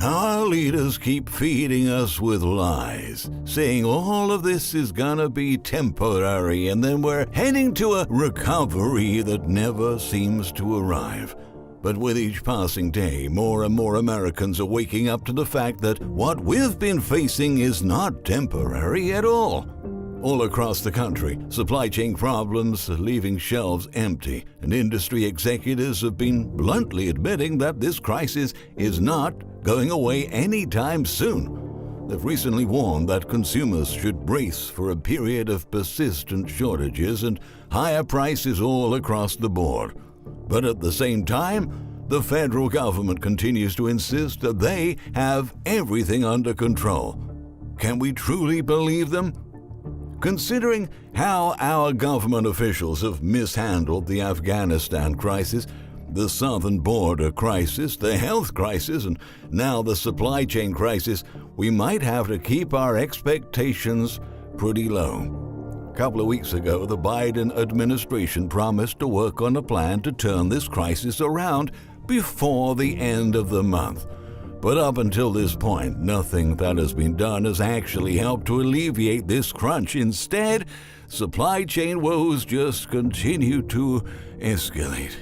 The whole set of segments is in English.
Our leaders keep feeding us with lies, saying all of this is gonna be temporary and then we're heading to a recovery that never seems to arrive. But with each passing day, more and more Americans are waking up to the fact that what we've been facing is not temporary at all. All across the country, supply chain problems are leaving shelves empty, and industry executives have been bluntly admitting that this crisis is not going away anytime soon. They've recently warned that consumers should brace for a period of persistent shortages and higher prices all across the board. But at the same time, the federal government continues to insist that they have everything under control. Can we truly believe them? Considering how our government officials have mishandled the Afghanistan crisis, the southern border crisis, the health crisis, and now the supply chain crisis, we might have to keep our expectations pretty low. A couple of weeks ago, the Biden administration promised to work on a plan to turn this crisis around before the end of the month. But up until this point, nothing that has been done has actually helped to alleviate this crunch. Instead, supply chain woes just continue to escalate.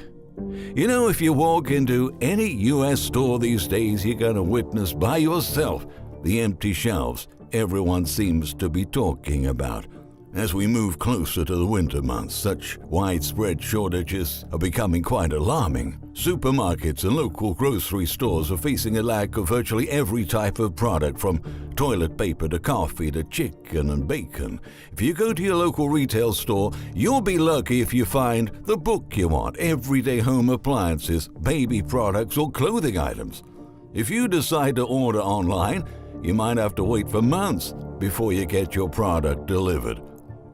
You know, if you walk into any U.S. store these days, you're going to witness by yourself the empty shelves everyone seems to be talking about. As we move closer to the winter months, such widespread shortages are becoming quite alarming. Supermarkets and local grocery stores are facing a lack of virtually every type of product, from toilet paper to coffee to chicken and bacon. If you go to your local retail store, you'll be lucky if you find the book you want, everyday home appliances, baby products, or clothing items. If you decide to order online, you might have to wait for months before you get your product delivered.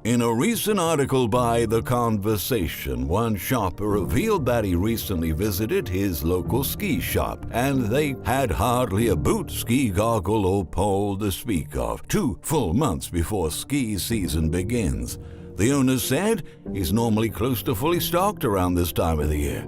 In a recent article by The Conversation, one shopper revealed that he recently visited his local ski shop, and they had hardly a boot, ski goggle, or pole to speak of, 2 full months before ski season begins. The owner said he's normally close to fully stocked around this time of the year.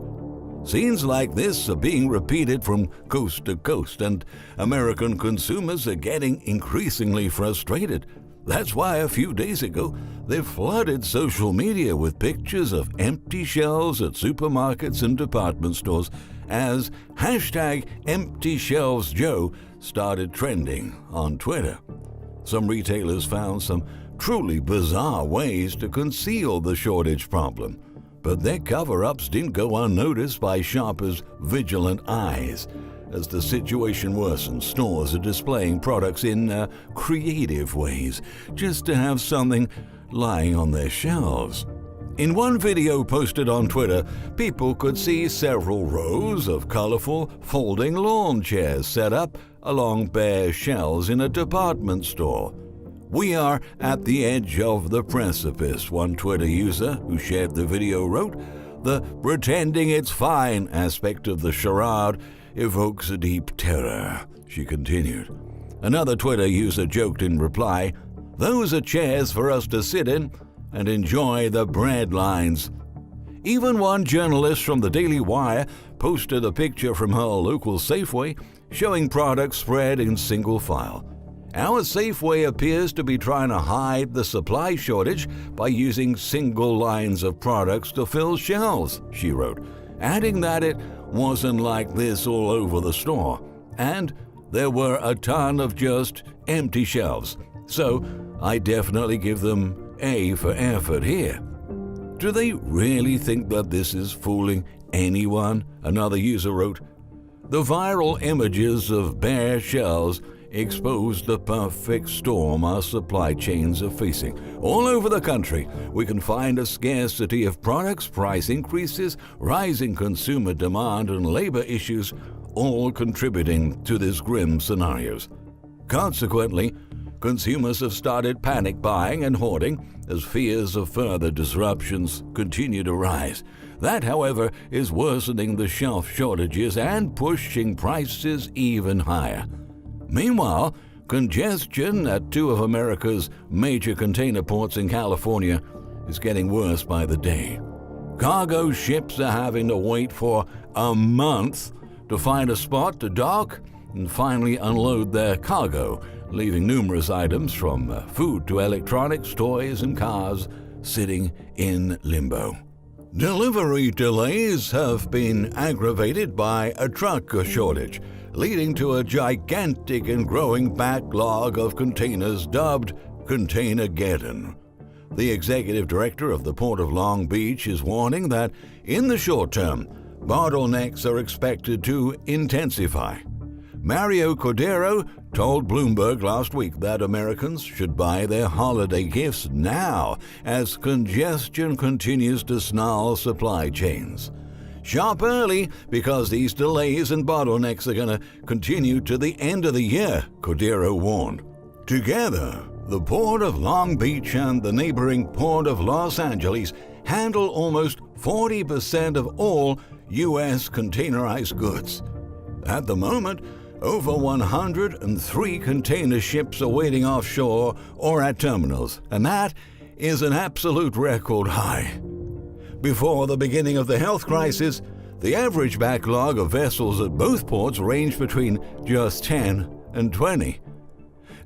Scenes like this are being repeated from coast to coast, and American consumers are getting increasingly frustrated. That's why a few days ago, they flooded social media with pictures of empty shelves at supermarkets and department stores as #EmptyShelvesJoe started trending on Twitter. Some retailers found some truly bizarre ways to conceal the shortage problem, but their cover-ups didn't go unnoticed by shoppers' vigilant eyes. As the situation worsens, stores are displaying products in creative ways, just to have something lying on their shelves. In one video posted on Twitter, people could see several rows of colorful folding lawn chairs set up along bare shelves in a department store. "We are at the edge of the precipice," one Twitter user who shared the video wrote. "The pretending it's fine aspect of the charade evokes a deep terror," she continued. Another Twitter user joked in reply, "Those are chairs for us to sit in and enjoy the bread lines." Even one journalist from the Daily Wire posted a picture from her local Safeway showing products spread in single file. "Our Safeway appears to be trying to hide the supply shortage by using single lines of products to fill shelves," she wrote, adding that it wasn't like this all over the store, and there were a ton of just empty shelves. "So I definitely give them A for effort here." Do they really think that this is fooling anyone? Another user wrote, "The viral images of bare shelves exposed the perfect storm our supply chains are facing. All over the country, we can find a scarcity of products, price increases, rising consumer demand, and labor issues, all contributing to this grim scenarios. Consequently, consumers have started panic buying and hoarding as fears of further disruptions continue to rise. That, however, is worsening the shelf shortages and pushing prices even higher. Meanwhile, congestion at 2 of America's major container ports in California is getting worse by the day. Cargo ships are having to wait for a month to find a spot to dock, and finally unload their cargo, leaving numerous items from food to electronics, toys, and cars sitting in limbo. Delivery delays have been aggravated by a truck shortage, leading to a gigantic and growing backlog of containers dubbed Containergeddon. The executive director of the Port of Long Beach is warning that in the short term, bottlenecks are expected to intensify. Mario Cordero told Bloomberg last week that Americans should buy their holiday gifts now as congestion continues to snarl supply chains. Shop early because these delays and bottlenecks are going to continue to the end of the year, Cordero warned. Together, the Port of Long Beach and the neighboring Port of Los Angeles handle almost 40% of all U.S. containerized goods. At the moment, over 103 container ships are waiting offshore or at terminals, and that is an absolute record high. Before the beginning of the health crisis, the average backlog of vessels at both ports ranged between just 10 and 20.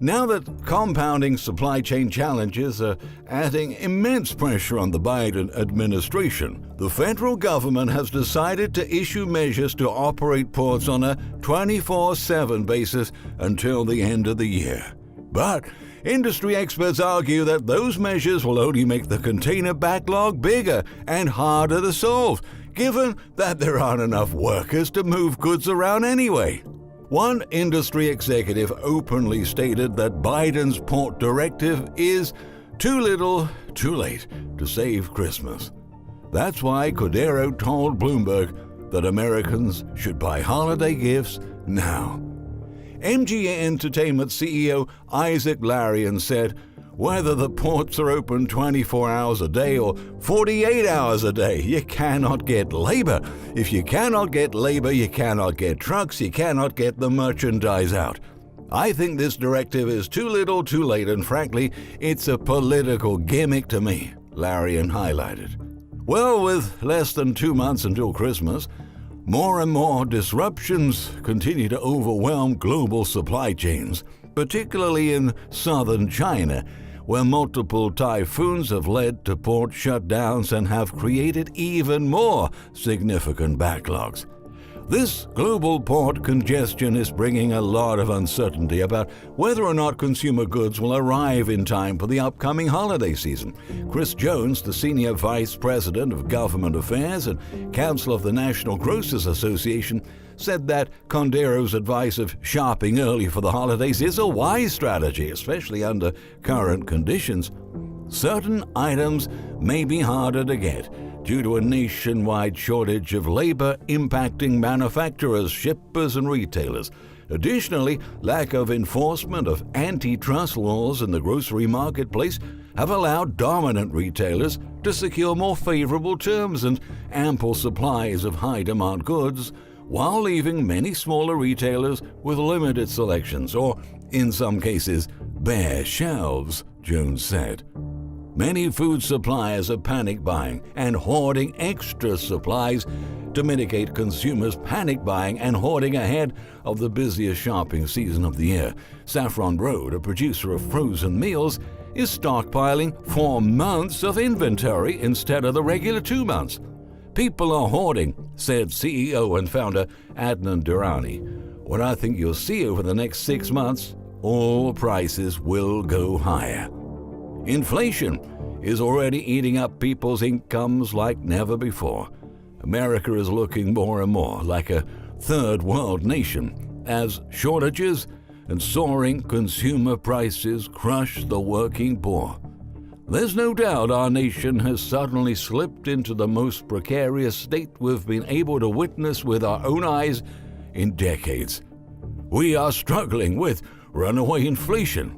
Now that compounding supply chain challenges are adding immense pressure on the Biden administration, the federal government has decided to issue measures to operate ports on a 24/7 basis until the end of the year. But industry experts argue that those measures will only make the container backlog bigger and harder to solve, given that there aren't enough workers to move goods around anyway. One industry executive openly stated that Biden's port directive is too little, too late to save Christmas. That's why Cordero told Bloomberg that Americans should buy holiday gifts now. MGM Entertainment CEO Isaac Larian said, "Whether the ports are open 24 hours a day or 48 hours a day, you cannot get labor. If you cannot get labor, you cannot get trucks, you cannot get the merchandise out. I think this directive is too little, too late, and frankly, it's a political gimmick to me," Larian highlighted. Well, with less than 2 months until Christmas, more and more disruptions continue to overwhelm global supply chains, particularly in southern China, where multiple typhoons have led to port shutdowns and have created even more significant backlogs. This global port congestion is bringing a lot of uncertainty about whether or not consumer goods will arrive in time for the upcoming holiday season. Chris Jones, the Senior Vice President of Government Affairs and Counsel of the National Grocers Association, said that Cordero's advice of shopping early for the holidays is a wise strategy, especially under current conditions. Certain items may be harder to get due to a nationwide shortage of labor impacting manufacturers, shippers, and retailers. Additionally, lack of enforcement of antitrust laws in the grocery marketplace have allowed dominant retailers to secure more favorable terms and ample supplies of high-demand goods, while leaving many smaller retailers with limited selections or, in some cases, bare shelves, Jones said. Many food suppliers are panic buying and hoarding extra supplies to mitigate consumers panic buying and hoarding ahead of the busiest shopping season of the year. Saffron Road, a producer of frozen meals, is stockpiling 4 months of inventory instead of the regular 2 months. "People are hoarding," said CEO and founder Adnan Durrani. "What I think you'll see over the next 6 months, all prices will go higher." Inflation is already eating up people's incomes like never before. America is looking more and more like a third world nation as shortages and soaring consumer prices crush the working poor. There's no doubt our nation has suddenly slipped into the most precarious state we've been able to witness with our own eyes in decades. We are struggling with runaway inflation.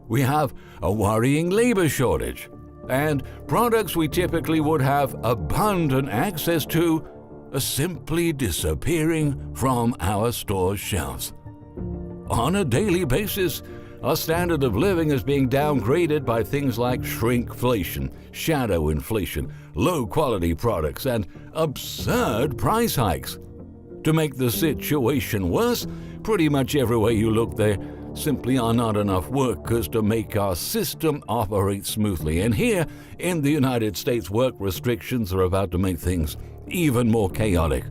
We have a worrying labor shortage, and products we typically would have abundant access to are simply disappearing from our store shelves. On a daily basis, our standard of living is being downgraded by things like shrinkflation, shadow inflation, low-quality products, and absurd price hikes. To make the situation worse, pretty much everywhere you look, there simply are not enough workers to make our system operate smoothly. And here in the United States, work restrictions are about to make things even more chaotic.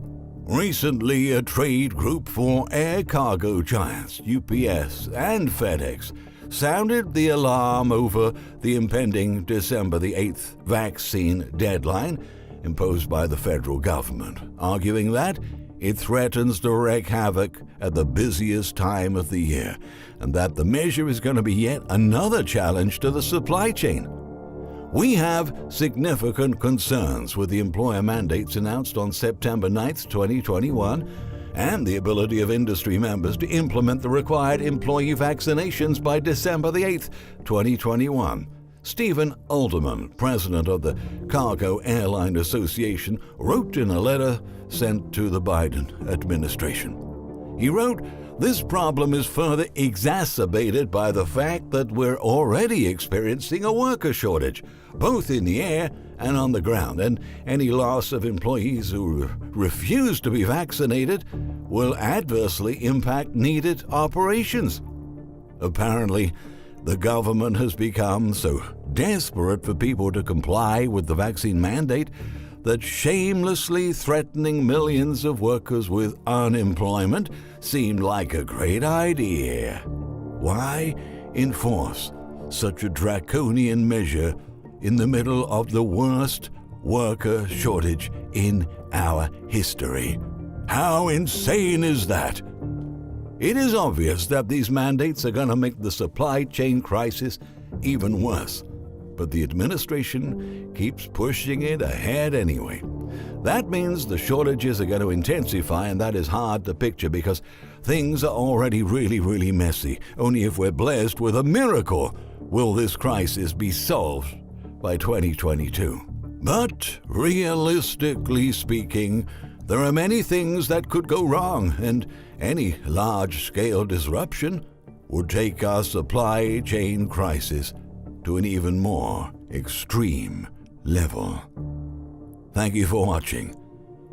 Recently, a trade group for air cargo giants, UPS and FedEx, sounded the alarm over the impending December the 8th vaccine deadline imposed by the federal government, arguing that it threatens to wreak havoc at the busiest time of the year, and that the measure is going to be yet another challenge to the supply chain. We have significant concerns with the employer mandates announced on September 9th, 2021, and the ability of industry members to implement the required employee vaccinations by December the 8th, 2021. Stephen Alderman, president of the Cargo Airline Association, wrote in a letter sent to the Biden administration. He wrote, "This problem is further exacerbated by the fact that we're already experiencing a worker shortage, both in the air and on the ground, and any loss of employees who refuse to be vaccinated will adversely impact needed operations." Apparently, the government has become so desperate for people to comply with the vaccine mandate that shamelessly threatening millions of workers with unemployment seemed like a great idea. Why enforce such a draconian measure in the middle of the worst worker shortage in our history? How insane is that? It is obvious that these mandates are going to make the supply chain crisis even worse, but the administration keeps pushing it ahead anyway. That means the shortages are going to intensify, and that is hard to picture because things are already really messy. Only if we're blessed with a miracle will this crisis be solved by 2022. But realistically speaking, there are many things that could go wrong, and any large-scale disruption would take our supply chain crisis to an even more extreme level. Thank you for watching.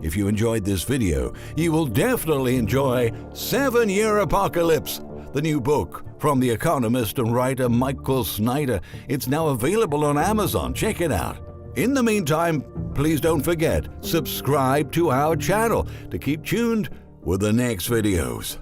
If you enjoyed this video, you will definitely enjoy 7-Year Apocalypse, the new book from the economist and writer Michael Snyder. It's now available on Amazon. Check it out. In the meantime, please don't forget, subscribe to our channel to keep tuned with the next videos.